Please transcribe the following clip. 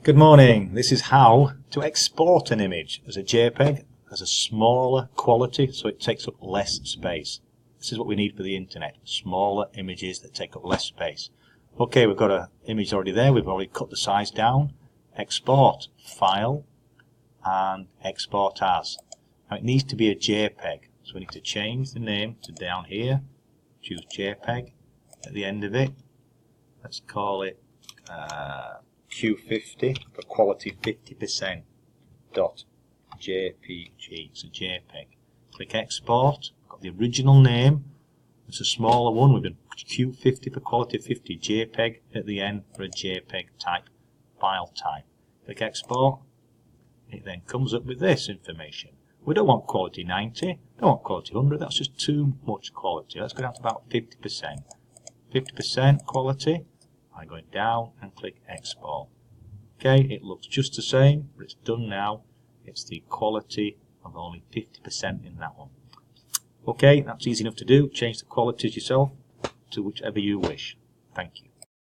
Good morning. This is how to export an image as a JPEG as a smaller quality so it takes up less space. This is what we need for the internet, smaller images that take up less space. Okay, we've got an image already there, we've already cut the size down. Export, File, and Export As. Now it needs to be a JPEG, so we need to change the name to down here, choose JPEG at the end of it. Let's call it Q50 for quality 50% dot JPG. It's a JPEG. Click Export. Got the original name. It's a smaller one. We've done Q50 for quality 50 JPEG at the end for a JPEG type file type. Click Export. It then comes up with this information. We don't want quality 90. Don't want quality 100. That's just too much quality. Let's go down to about 50%. 50% quality. I'm going down and click Export. Okay, it looks just the same, but it's done now. It's the quality of only 50% in that one. Okay, that's easy enough to do. Change the qualities yourself to whichever you wish. Thank you.